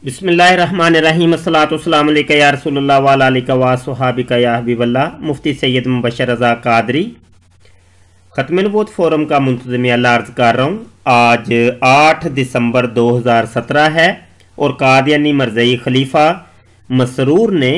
बिस्मिल्लाहिर्रहमानिर्रहीम अस्सलातु वस्सलामु अलैका या रसूलुल्लाह व अला आलिका व अस्हाबिका या हबीबल्लाह। मुफ्ती सैयद मुबशर रज़ा कादरी ख़त्म नबूवत फोरम का मुंतज़िम अर्ज़ कर रहा हूँ। आज 8 दिसंबर 2017 है और कादियानी मरज़ई खलीफा मसरूर ने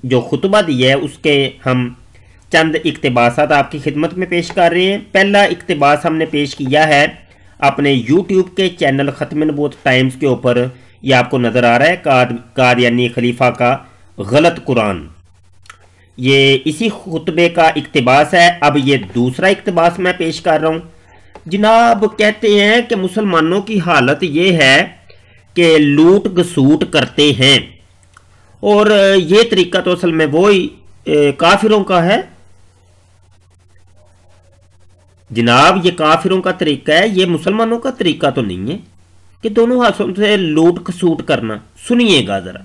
जो खुतबा दिया है उसके हम चंद इक़्तिबासात आपकी खिदमत में पेश कर रहे हैं। पहला इक़्तिबास हमने पेश किया है अपने यूट्यूब के चैनल ख़त्म नबूवत टाइम्स के ऊपर। ये आपको नज़र आ रहा है कादियानी खलीफा का गलत कुरान। ये इसी खुतबे का इक़्तिबास है। अब ये दूसरा इक़्तिबास मैं पेश कर रहा हूँ। जनाब कहते हैं कि मुसलमानों की हालत ये है कि लूट घसूट करते हैं और ये तरीका तो असल में वो ही काफिरों का है। जनाब ये काफिरों का तरीका है, ये मुसलमानों का तरीका तो नहीं है कि दोनों हाथों से लूट खसूट करना। सुनिएगा जरा।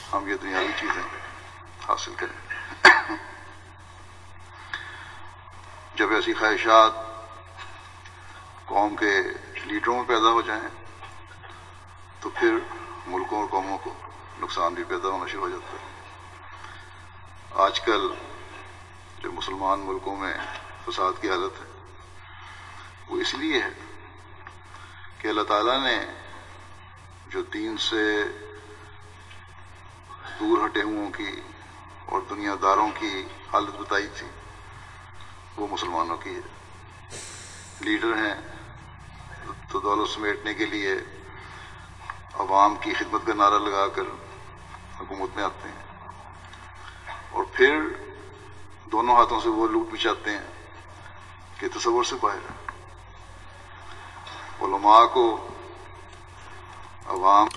हम ये दुनियावी चीजें हासिल करें, जब ऐसी ख्वाहिशात कौम के लीडरों में पैदा हो जाएं तो फिर मुल्कों और कौमों को नुकसान भी पैदा होना शुरू हो जाता है। आजकल जो मुसलमान मुल्कों में फसाद की हालत है वो इसलिए है कि अल्लाह ताला ने जो दीन से दूर हटे हुओं की और दुनियादारों की हालत बताई थी वो मुसलमानों की है। लीडर हैं तो दौलत समेटने के लिए अवाम की खिदमत का नारा लगाकर हुकूमत में आते हैं और फिर दोनों हाथों से वो लूट बिछाते हैं कि तसव्वुर से बाहर है। उलमा को अवाम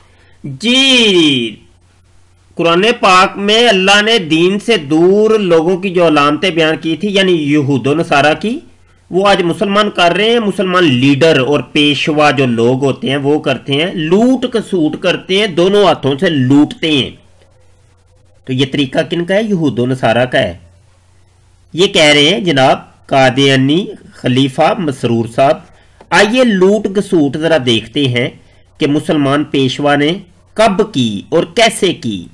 जी, कुरान पाक में अल्लाह ने दीन से दूर लोगों की जो अलामतें बयान की थी यानी यहूद व नसारा की, वो आज मुसलमान कर रहे हैं। मुसलमान लीडर और पेशवा जो लोग होते हैं वो करते हैं, लूट खसूट करते हैं, दोनों हाथों से लूटते हैं। तो ये तरीका किनका है? यहूद व नसारा का है। ये कह रहे हैं जनाब कादियानी खलीफा मसरूर साहब। आइए लूट घसूट जरा देखते हैं कि मुसलमान पेशवा ने कब की और कैसे की।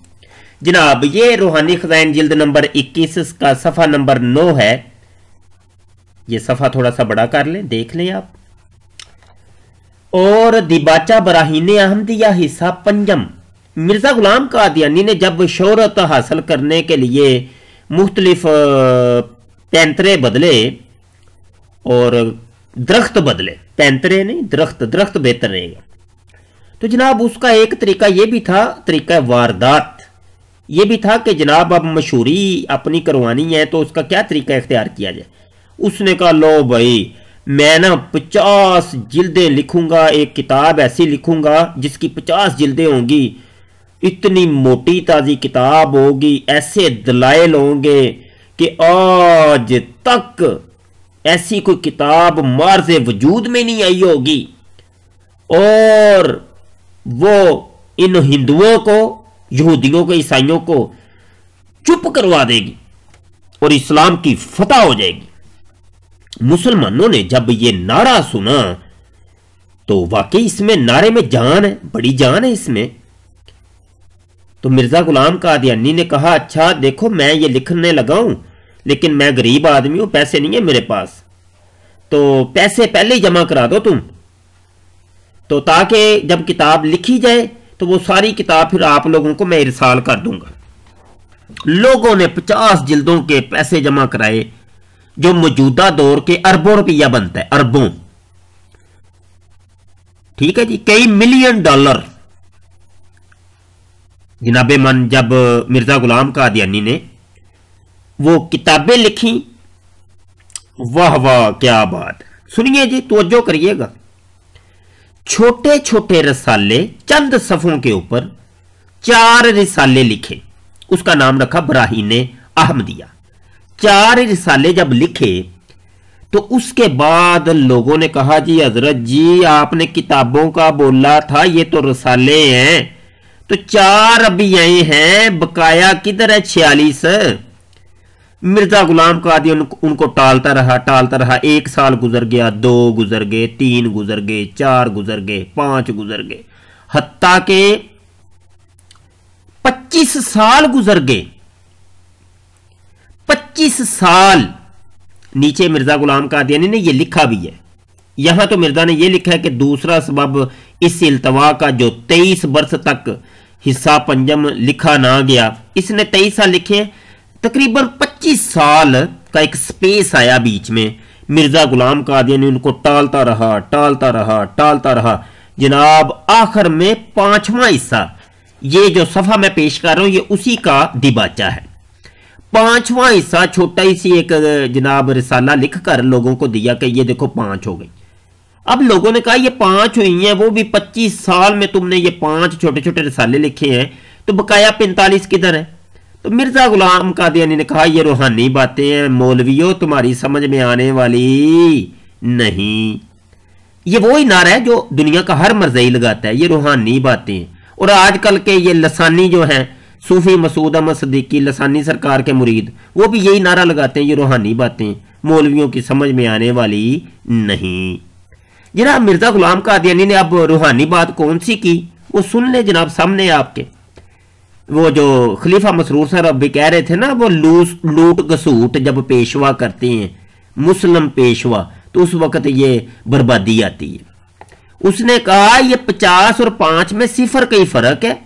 जनाब ये रूहानी खजाइन जिल्द नंबर 21 का सफ़ा नंबर 9 है। ये सफ़ा थोड़ा सा बड़ा कर लें, देख लें आप। और दिबाचा बराहीन अहमदिया हिस्सा पंजम। मिर्ज़ा गुलाम कादियानी ने जब शोहरत हासिल करने के लिए मुख्तलिफ पैंतरे बदले और दरख्त बदले, पैंतरे नहीं दरख्त बेहतर रहेगा, तो जनाब उसका एक तरीका ये भी था, तरीका वारदात ये भी था कि जनाब अब मशहूरी अपनी करवानी है तो उसका क्या तरीका इख्तियार किया जाए। उसने कहा लो भाई मैं ना 50 जिल्दें लिखूंगा, एक किताब ऐसी लिखूंगा जिसकी 50 जिल्दें होंगी, इतनी मोटी ताजी किताब होगी, ऐसे दलाइल होंगे कि आज तक ऐसी कोई किताब मार्ज़े वजूद में नहीं आई होगी और वो इन हिंदुओं को, यहूदियों को, ईसाइयों को चुप करवा देगी और इस्लाम की फतह हो जाएगी। मुसलमानों ने जब ये नारा सुना तो वाकई इसमें नारे में जान है, बड़ी जान है इसमें। तो मिर्ज़ा गुलाम कादियानी ने कहा अच्छा देखो मैं ये लिखने लगा हूं लेकिन मैं गरीब आदमी हूं, पैसे नहीं है मेरे पास, तो पैसे पहले ही जमा करा दो तुम, तो ताकि जब किताब लिखी जाए तो वो सारी किताब फिर आप लोगों को मैं इरसाल कर दूंगा। लोगों ने 50 जिल्दों के पैसे जमा कराए जो मौजूदा दौर के अरबों रुपया बनता है, अरबों, ठीक है जी, कई मिलियन डॉलर। जनाबे मन जब मिर्ज़ा गुलाम कादियानी ने वो किताबें लिखी, वाह वाह क्या बात। सुनिए जी, तवज्जो करिएगा। छोटे छोटे रसाले चंद सफ़ों के ऊपर 4 रिसाले लिखे, उसका नाम रखा बराहीन अहमदिया। 4 रिसाले जब लिखे तो उसके बाद लोगों ने कहा जी हजरत जी आपने किताबों का बोला था, ये तो रसाले हैं, तो 4 अभी आए हैं, बकाया किधर है 46। मिर्ज़ा गुलाम कादियानी उनको टालता रहा। 1 साल गुजर गया, 2 गुजर गए, 3 गुजर गए, 4 गुजर गए, 5 गुजर गए, हत्ता के 25 साल गुजर गए, 25 साल। नीचे मिर्जा गुलाम कादियानी ने यह लिखा भी है, यहां तो मिर्जा ने यह लिखा है कि दूसरा सबब इस इल्तवा का जो 23 बरस तक हिस्सा पंजम लिखा ना गया, इसने 23 साल लिखे। तकरीबन 25 साल का एक स्पेस आया बीच में, मिर्जा गुलाम कादियानी उनको टालता रहा। जनाब आखिर में 5वां हिस्सा, ये जो सफा मैं पेश कर रहा हूं, ये उसी का दिबाचा है। 5वां हिस्सा छोटा ही सी एक जनाब रिसाला लिख कर लोगों को दिया कि ये देखो 5 हो गई। अब लोगों ने कहा ये 5 हुई हैं, वो भी 25 साल में तुमने ये 5 छोटे छोटे रिसाले लिखे हैं, तो बकाया 45 किधर है? तो मिर्जा गुलाम कादियानी ने कहा ये रूहानी बातें हैं मौलवियों, तुम्हारी समझ में आने वाली नहीं। ये वो ही नारा है जो दुनिया का हर मर्ज़ई लगाता है, ये रूहानी बातें। और आजकल के ये लसानी जो हैं, सूफी मसूद अहमद सिद्दीकी लसानी सरकार के मुरीद, वो भी यही नारा लगाते हैं ये रूहानी बातें मौलवियों की समझ में आने वाली नहीं। जनाब मिर्जा गुलाम कादियानी ने अब रूहानी बात कौन सी की, वो सुन ले जनाब सामने आपके। वो जो खलीफा मसरूर साहब भी कह रहे थे ना, वो लूट घसूट जब पेशवा करते हैं मुस्लिम पेशवा, तो उस वक्त ये बर्बादी आती है। उसने कहा ये 50 और 5 में 0 का ही फर्क है,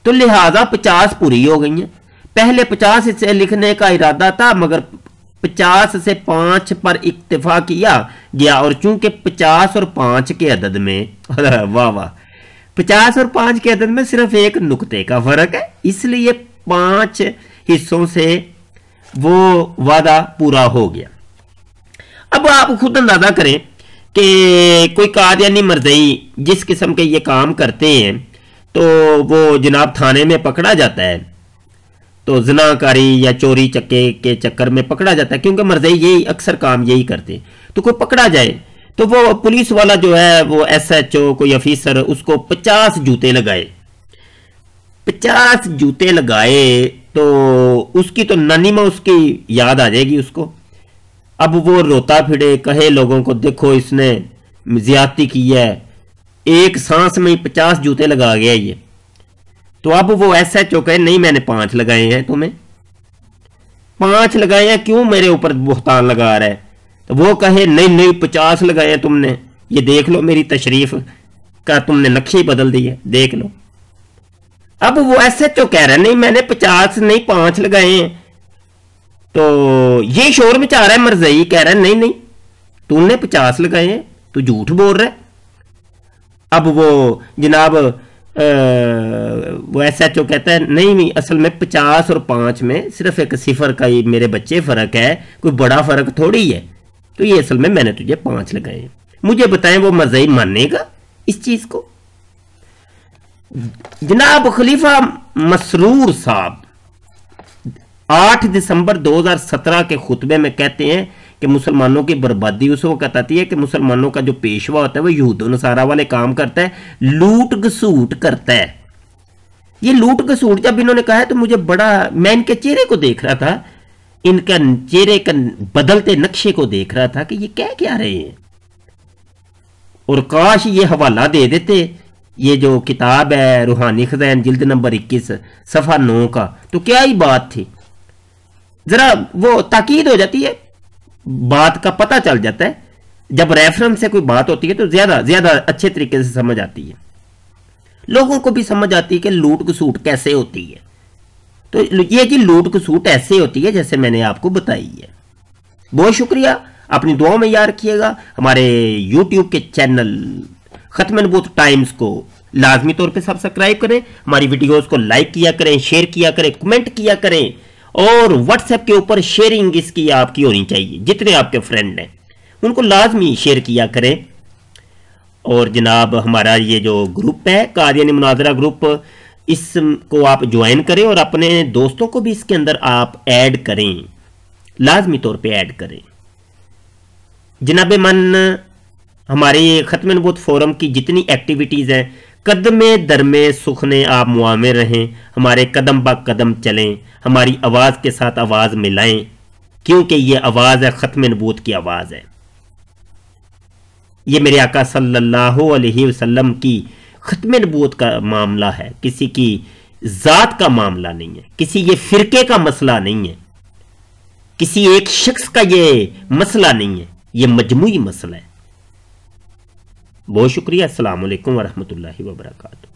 तो लिहाजा 50 पूरी हो गई हैं। पहले 50 से लिखने का इरादा था, मगर 50 से 5 पर इक्तिफा किया गया, और चूंकि 50 और 5 के अदद में वाह वाह 50 और 5 के अदद में सिर्फ एक नुक्ते का फर्क है, इसलिए 5 हिस्सों से वो वादा पूरा हो गया। अब आप खुद अंदाजा करें कि कोई कादियानी मर्ज़ई जिस किस्म के ये काम करते हैं, तो वो जनाब थाने में पकड़ा जाता है, तो ज़िनाकारी या चोरी चक्के के चक्कर में पकड़ा जाता है, क्योंकि मर्ज़ई यही अक्सर काम यही करते हैं। तो कोई पकड़ा जाए तो वो पुलिस वाला जो है, वो SHO कोई ऑफिसर, उसको 50 जूते लगाए, 50 जूते लगाए, तो उसकी तो नानी माँ उसकी याद आ जाएगी उसको। अब वो रोता फिरे, कहे लोगों को देखो इसने ज्यादती की है, एक सांस में ही 50 जूते लगा गया ये। तो अब वो SHO कहे नहीं मैंने 5 लगाए हैं, तुम्हें 5 लगाए हैं, क्यों मेरे ऊपर बुहतान लगा रहा है? तो वो कहे नहीं 50 लगाए हैं तुमने, ये देख लो मेरी तशरीफ का तुमने नक्शे ही बदल दिए, देख लो। अब वो SHO कह रहा है नहीं मैंने 50 नहीं 5 लगाए हैं, तो ये शोर मचा रहा है मर्ज़ई, कह रहा है नहीं तूने 50 लगाए हैं, तू झूठ बोल रहा है। अब वो जनाब वो SHO कहता है नहीं असल में 50 और 5 में सिर्फ एक 0 का ही मेरे बच्चे फर्क है, कोई बड़ा फर्क थोड़ी है, तो ये असल में मैंने तुझे 5 लगाए हैं। मुझे बताएं वो मर्ज़ई मानेगा इस चीज को? जनाब खलीफा मसरूर साहब 8 दिसंबर 2017 के खुतबे में कहते हैं कि मुसलमानों की बर्बादी उस वक्त आती है कि मुसलमानों का जो पेशवा होता है वो यहूद नसारा वाले काम करता है, लूट घसूट करता है। ये लूट घसूट जब इन्होंने कहा है तो मुझे बड़ा, मैं इनके चेहरे को देख रहा था, इनका चेहरे का बदलते नक्शे को देख रहा था कि ये क्या रहे हैं। और काश ये हवाला दे देते, ये जो किताब है रूहानी खज़ाइन जिल्द नंबर 21 सफ़ा 9 का, तो क्या ही बात थी। जरा वो ताकीद हो जाती है, बात का पता चल जाता है, जब रेफरेंस से कोई बात होती है तो ज्यादा अच्छे तरीके से समझ आती है, लोगों को भी समझ आती है कि लूट घसूट कैसे होती है। तो ये जी लूट घसूट ऐसे होती है जैसे मैंने आपको बताई है। बहुत शुक्रिया, अपनी दुआओं में याद रखिएगा। हमारे YouTube के चैनल खत्म नबूवत टाइम्स को लाजमी तौर पे सब्सक्राइब करें, हमारी वीडियोस को लाइक किया करें, शेयर किया करें, कमेंट किया करें, और व्हाट्सएप के ऊपर शेयरिंग इसकी आपकी होनी चाहिए। जितने आपके फ्रेंड हैं उनको लाजमी शेयर किया करें। और जनाब हमारा ये जो ग्रुप है कादियानी मुनाजरा ग्रुप, इसको आप ज्वाइन करें और अपने दोस्तों को भी इसके अंदर आप ऐड करें, लाजमी तौर पे ऐड करें। जनाब मन हमारे खत्म नबूवत फोरम की जितनी एक्टिविटीज़ हैं, कदमे दरमे सुखने आप मुआमिर रहें, हमारे कदम ब कदम चलें, हमारी आवाज़ के साथ आवाज़ मिलाएं, क्योंकि ये आवाज़ है खत्म नबूवत की आवाज़ है। ये मेरे आका सल्लल्लाहु अलैहि वसल्लम की खत्म नबूवत का मामला है, किसी की ذات کا معاملہ نہیں ہے، کسی یہ فرقے کا مسئلہ نہیں ہے، کسی ایک شخص کا یہ مسئلہ نہیں ہے، یہ مجموعی مسئلہ ہے۔ بہت شکریہ۔ السلام علیکم ورحمۃ اللہ وبرکاتہ۔